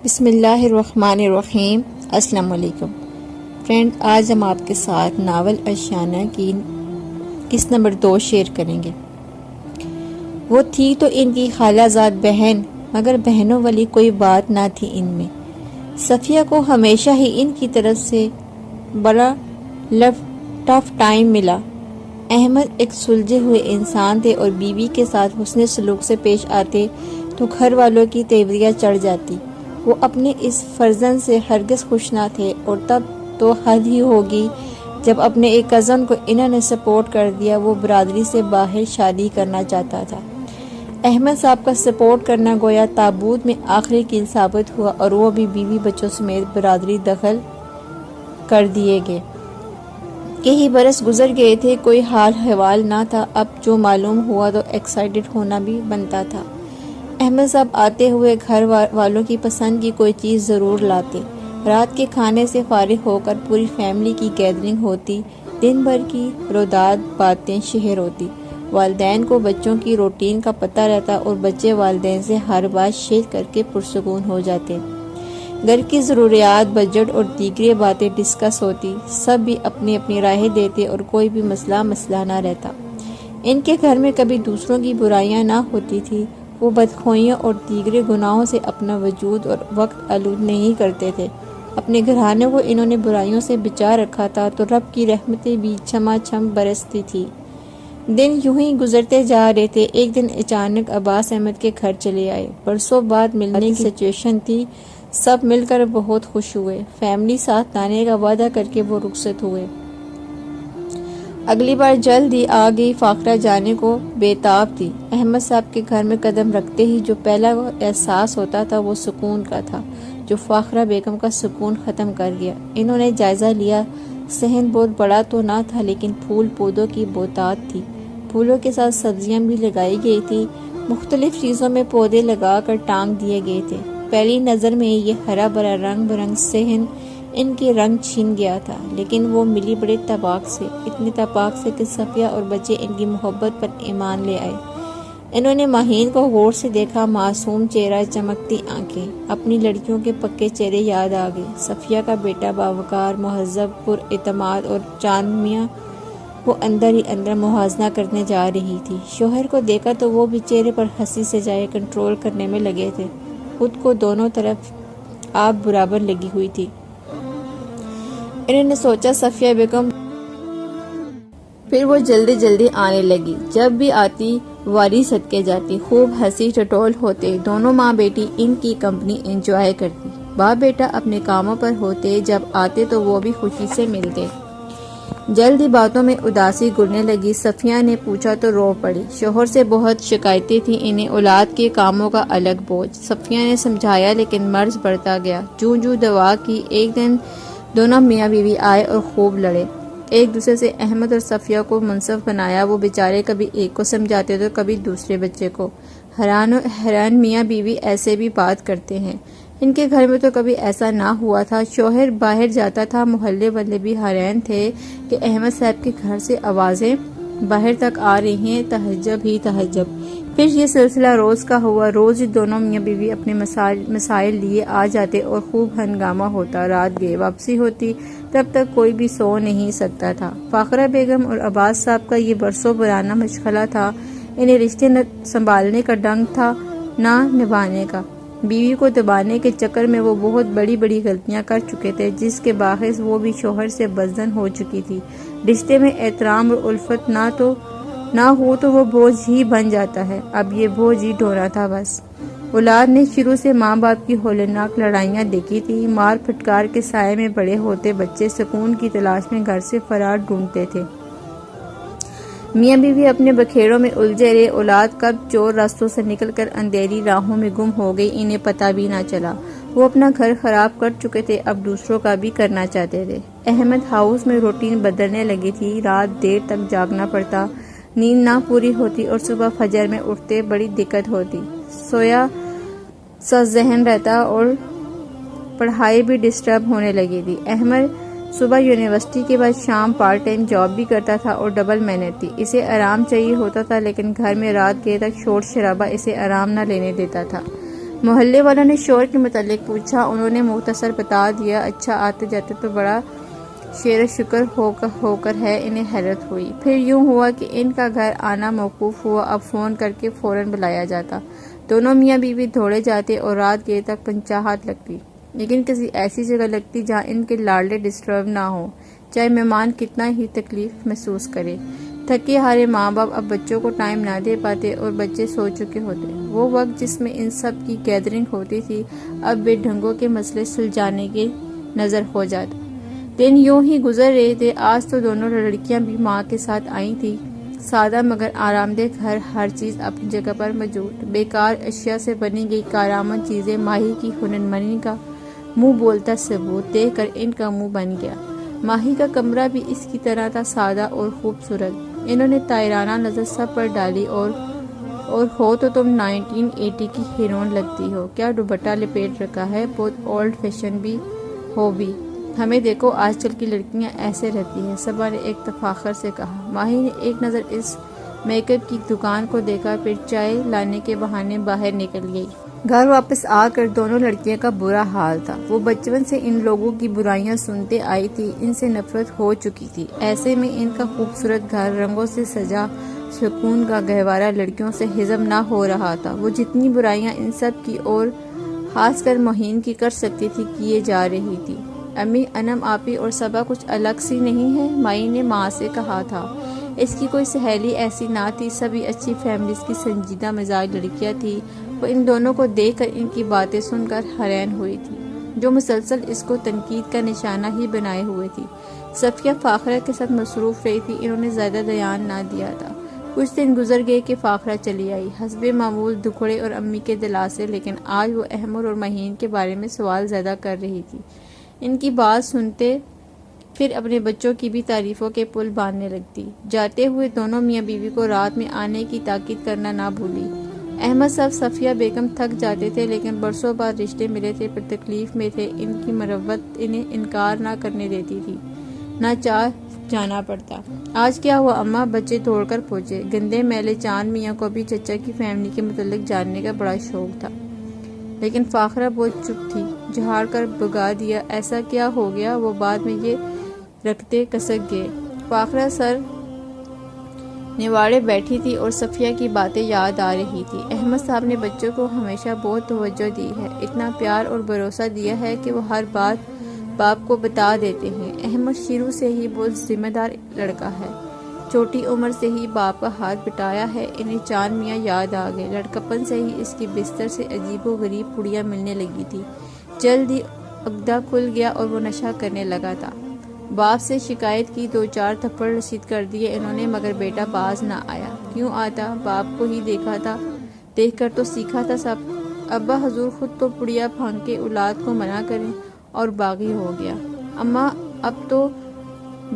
بسم اللہ الرحمن الرحیم۔ السلام علیکم فرینڈ، آج ہم آپ کے ساتھ ناول اشیانہ کی قسط نمبر 2 شیئر کریں گے۔ وہ تھی تو ان کی خالہ زاد بہن، مگر بہنوں والی کوئی بات نہ تھی ان میں۔ صفیہ کو ہمیشہ ہی ان کی طرف سے بڑا ٹف ٹائم ملا۔ احمد ایک سلجھے ہوئے انسان تھے اور بیوی کے ساتھ حسن سلوک سے پیش آتے تو گھر والوں کی تیوریاں چڑھ جاتی۔ وہ اپنے اس فرزند سے ہرگز خوش نہ تھے، اور تب تو حد ہی ہوگی جب اپنے ایک کزن کو انہوں نے سپورٹ کر دیا۔ وہ برادری سے باہر شادی کرنا چاہتا تھا۔ احمد صاحب کا سپورٹ کرنا گویا تابوت میں آخری کیل ثابت ہوا، اور وہ بھی بیوی بچوں سمیت برادری دخل کر دیے گئے۔ کئی برس گزر گئے تھے، کوئی حال حوال نہ تھا۔ اب جو معلوم ہوا تو ایکسائٹڈ ہونا بھی بنتا تھا۔ احمد صاحب آتے ہوئے گھر والوں کی پسند کی کوئی چیز ضرور لاتے۔ رات کے کھانے سے فارغ ہو کر پوری فیملی کی گیدرنگ ہوتی، دن بھر کی روداد باتیں شہر ہوتی۔ والدین کو بچوں کی روٹین کا پتہ رہتا اور بچے والدین سے ہر بات شیئر کر کے پرسکون ہو جاتے۔ گھر کی ضروریات، بجٹ اور دیگر باتیں ڈسکس ہوتی۔ سب بھی اپنی اپنی رائے دیتے اور کوئی بھی مسئلہ نہ رہتا۔ ان کے گھر میں کبھی دوسروں کی برائیاں نہ ہوتی تھی۔ وہ بدخوئیوں اور دیگر گناہوں سے اپنا وجود اور وقت آلود نہیں کرتے تھے۔ اپنے گھرانے کو انہوں نے برائیوں سے بچا رکھا تھا، تو رب کی رحمتیں بھی چھما چھم برستی تھی۔ دن یوں ہی گزرتے جا رہے تھے۔ ایک دن اچانک عباس احمد کے گھر چلے آئے۔ برسوں بعد ملنے کی سچویشن تھی۔ سب مل کر بہت خوش ہوئے۔ فیملی ساتھ لانے کا وعدہ کر کے وہ رخصت ہوئے۔ اگلی بار جلد ہی آ گئی۔ فاخرہ جانے کو بے تاب تھی۔ احمد صاحب کے گھر میں قدم رکھتے ہی جو پہلا احساس ہوتا تھا وہ سکون کا تھا، جو فاخرہ بیگم کا سکون ختم کر گیا۔ انہوں نے جائزہ لیا۔ صحن بہت بڑا تو نہ تھا، لیکن پھول پودوں کی بہتات تھی۔ پھولوں کے ساتھ سبزیاں بھی لگائی گئی تھی۔ مختلف چیزوں میں پودے لگا کر ٹانگ دیے گئے تھے۔ پہلی نظر میں یہ ہرا بھرا رنگ برنگ صحن ان کے رنگ چھین گیا تھا، لیکن وہ ملی بڑے اتفاق سے، اتنے اتفاق سے کہ صفیہ اور بچے ان کی محبت پر ایمان لے آئے۔ انہوں نے ماہین کو غور سے دیکھا۔ معصوم چہرہ، چمکتی آنکھیں، اپنی لڑکیوں کے پکے چہرے یاد آ گئے۔ صفیہ کا بیٹا باوقار، مہذب، پر اعتماد، اور چاند میاں وہ اندر ہی اندر موازنہ کرنے جا رہی تھی۔ شوہر کو دیکھا تو وہ بھی چہرے پر ہنسی سے جائے کنٹرول کرنے میں لگے تھے۔ خود کو دونوں طرف آپ برابر لگی ہوئی تھی۔ انہوں نے سوچا صفیہ بیگم، پھر وہ جلدی آنے لگی۔ جب بھی آتی واری صدقے جاتی۔ خوب ہنسی ٹٹول ہوتے۔ دونوں ماں بیٹی ان کی کمپنی انجوائے کرتی۔ باپ بیٹا اپنے کاموں پر ہوتے۔ جب آتے تو وہ بھی خوشی سے ملتے۔ جلدی باتوں میں اداسی گھلنے لگی۔ صفیہ نے پوچھا تو رو پڑی۔ شوہر سے بہت شکایتیں تھیں انہیں، اولاد کے کاموں کا الگ بوجھ۔ صفیہ نے سمجھایا، لیکن مرض بڑھتا گیا۔ جو دعا کی۔ ایک دن دونوں میاں بیوی آئے اور خوب لڑے۔ ایک دوسرے سے احمد اور صفیہ کو منصف بنایا۔ وہ بیچارے کبھی ایک کو سمجھاتے تو کبھی دوسرے بچے کو۔ حیران میاں بیوی ایسے بھی بات کرتے ہیں۔ ان کے گھر میں تو کبھی ایسا نہ ہوا تھا۔ شوہر باہر جاتا تھا، محلے والے بھی حیران تھے کہ احمد صاحب کے گھر سے آوازیں باہر تک آ رہی ہیں۔ تحجب ہی تحجب۔ پھر یہ سلسلہ روز کا ہوا۔ روز ہی دونوں میاں بیوی اپنے مسائل لیے آ جاتے اور خوب ہنگامہ ہوتا۔ رات گئے واپسی ہوتی، تب تک کوئی بھی سو نہیں سکتا تھا۔ فاخرہ بیگم اور عباس صاحب کا یہ برسوں پرانا مشغلہ تھا۔ انہیں رشتے نہ سنبھالنے کا ڈنگ تھا، نہ نبھانے کا۔ بیوی کو دبانے کے چکر میں وہ بہت بڑی غلطیاں کر چکے تھے، جس کے باعث وہ بھی شوہر سے بدظن ہو چکی تھی۔ رشتے میں احترام اور الفت نہ ہو تو وہ بوجھ ہی بن جاتا ہے۔ اب یہ بوجھ ہی ڈھونا تھا بس۔ اولاد نے شروع سے ماں باپ کی ہولناک لڑائیاں دیکھی تھی۔ مار پھٹکار کے سائے میں بڑے ہوتے بچے سکون کی تلاش میں گھر سے فرار ڈھونڈتے تھے۔ میاں بیوی اپنے بکھیڑوں میں الجھے رہے۔ اولاد کب چور راستوں سے نکل کر اندھیری راہوں میں گم ہو گئی، انہیں پتہ بھی نہ چلا۔ وہ اپنا گھر خراب کر چکے تھے، اب دوسروں کا بھی کرنا چاہتے تھے۔ احمد ہاؤس میں روٹین بدلنے لگی تھی۔ رات دیر تک جاگنا پڑتا، نیند نہ پوری ہوتی اور صبح فجر میں اٹھتے بڑی دقت ہوتی۔ سویا سا ذہن رہتا اور پڑھائی بھی ڈسٹرب ہونے لگی تھی۔ احمد صبح یونیورسٹی کے بعد شام پارٹ ٹائم جاب بھی کرتا تھا اور ڈبل محنت تھی۔ اسے آرام چاہیے ہوتا تھا، لیکن گھر میں رات دیر تک شور شرابہ اسے آرام نہ لینے دیتا تھا۔ محلے والوں نے شور کے متعلق پوچھا، انہوں نے مختصر بتا دیا۔ اچھا، آتے جاتے تو بڑا شیر شکر ہو کر ہے۔ انہیں حیرت ہوئی۔ پھر یوں ہوا کہ ان کا گھر آنا موقوف ہوا۔ اب فون کر کے فوراً بلایا جاتا، دونوں میاں بیوی دوڑے جاتے اور رات گئے تک پنچاہت لگتی، لیکن کسی ایسی جگہ لگتی جہاں ان کے لاڈلے ڈسٹرب نہ ہو، چاہے مہمان کتنا ہی تکلیف محسوس کرے۔ تھکے ہارے ماں باپ اب بچوں کو ٹائم نہ دے پاتے اور بچے سو چکے ہوتے۔ وہ وقت جس میں ان سب کی گیدرنگ ہوتی تھی اب بے ڈھنگوں کے مسئلے سلجھانے کی نظر ہو جاتا۔ دن یوں ہی گزر رہے تھے۔ آج تو دونوں لڑکیاں بھی ماں کے ساتھ آئی تھیں۔ سادہ مگر آرام دہ گھر، ہر چیز اپنی جگہ پر موجود۔ بیکار اشیاء سے بنی گئی کارآمد چیزیں، ماہی کی ہنرمندی کا منہ بولتا ثبوت دیکھ کر ان کا منہ بن گیا۔ ماہی کا کمرہ بھی اس کی طرح تھا، سادہ اور خوبصورت۔ انہوں نے طائرانہ نظر سب پر ڈالی۔ اور ہو تو تم 1980 کی ہیروئن لگتی ہو، کیا دوپٹہ لپیٹ رکھا ہے، بہت اولڈ فیشن بھی ہو بھی۔ ہمیں دیکھو آج کل کی لڑکیاں ایسے رہتی ہیں، صبا نے ایک تفاخر سے کہا۔ ماہی نے ایک نظر اس میک اپ کی دکان کو دیکھا، پھر چائے لانے کے بہانے باہر نکل گئی۔ گھر واپس آ کر دونوں لڑکیوں کا برا حال تھا۔ وہ بچپن سے ان لوگوں کی برائیاں سنتے آئی تھی، ان سے نفرت ہو چکی تھی۔ ایسے میں ان کا خوبصورت گھر رنگوں سے سجا سکون کا گہوارہ لڑکیوں سے ہضم نہ ہو رہا تھا۔ وہ جتنی برائیاں ان سب کی اور خاص کر موہین کی کر سکتی تھی کیے جا رہی تھی۔ امی، انم آپی اور صبا کچھ الگ سی نہیں ہے، مائی نے ماں سے کہا تھا۔ اس کی کوئی سہیلی ایسی نہ تھی، سبھی اچھی فیملیز کی سنجیدہ مزاج لڑکیاں تھیں۔ وہ ان دونوں کو دیکھ کر، ان کی باتیں سن کر حیران ہوئی تھی، جو مسلسل اس کو تنقید کا نشانہ ہی بنائے ہوئے تھی۔ صفیہ فاخرہ کے ساتھ مصروف رہی تھی، انہوں نے زیادہ دھیان نہ دیا تھا۔ کچھ دن گزر گئے کہ فاخرہ چلی آئی، حسب معمول دکھڑے اور امی کے دلاسے، لیکن آج وہ احمد اور مہین کے بارے میں سوال زیادہ کر رہی تھی۔ ان کی بات سنتے پھر اپنے بچوں کی بھی تعریفوں کے پل باندھنے لگتی۔ جاتے ہوئے دونوں میاں بیوی کو رات میں آنے کی تاکید کرنا نہ بھولی۔ احمد صاحب صفیہ بیگم تھک جاتے تھے، لیکن برسوں بعد رشتے ملے تھے، پر تکلیف میں تھے۔ ان کی مروت انہیں انکار نہ کرنے دیتی تھی، نہ چاہ جانا پڑتا۔ آج کیا ہوا اماں؟ بچے دوڑ کر پہنچے۔ گندے میلے چاند میاں کو بھی چچا کی فیملی کے متعلق جاننے کا بڑا شوق تھا، لیکن فاخرہ بہت چپ تھی۔ جھاڑ کر بگا دیا۔ ایسا کیا ہو گیا؟ وہ بعد میں یہ رکھتے کسک گئے۔ فاخرہ سر نواڑے بیٹھی تھی اور صفیہ کی باتیں یاد آ رہی تھی۔ احمد صاحب نے بچوں کو ہمیشہ بہت توجہ دی ہے، اتنا پیار اور بھروسہ دیا ہے کہ وہ ہر بات باپ کو بتا دیتے ہیں۔ احمد شروع سے ہی بہت ذمہ دار لڑکا ہے، چھوٹی عمر سے ہی باپ کا ہاتھ بٹایا ہے۔ انہیں چاند میاں یاد آ گئے۔ لڑکپن سے ہی اس کی بستر سے عجیب و غریب پڑیاں ملنے لگی تھی۔ جلد ہی عقدہ کھل گیا اور وہ نشہ کرنے لگا تھا۔ باپ سے شکایت کی، 2-4 تھپڑ رسید کر دیے انہوں نے، مگر بیٹا باز نہ آیا۔ کیوں آتا؟ باپ کو ہی دیکھا تھا، دیکھ کر تو سیکھا تھا سب۔ ابا حضور خود تو پڑیا پھانک کے اولاد کو منع کریں اور باغی ہو گیا۔ اماں اب تو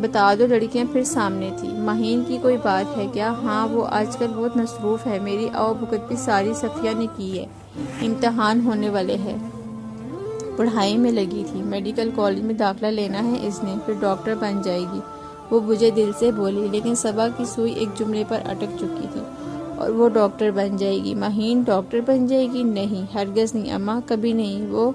بتا دو، لڑکیاں پھر سامنے تھی۔ مہین کی کوئی بات ہے کیا؟ ہاں، وہ آج کل بہت مصروف ہے، میری آؤ بھگت بھی ساری صفیہ نے کی ہے، امتحان ہونے والے ہیں، پڑھائی میں لگی تھی، میڈیکل کالج میں داخلہ لینا ہے اس نے، پھر ڈاکٹر بن جائے گی، وہ بجھے دل سے بولی۔ لیکن صبا کی سوئی ایک جملے پر اٹک چکی تھی، اور وہ ڈاکٹر بن جائے گی۔ مہین ڈاکٹر بن جائے گی؟ نہیں، ہرگز نہیں اماں، کبھی نہیں۔ وہ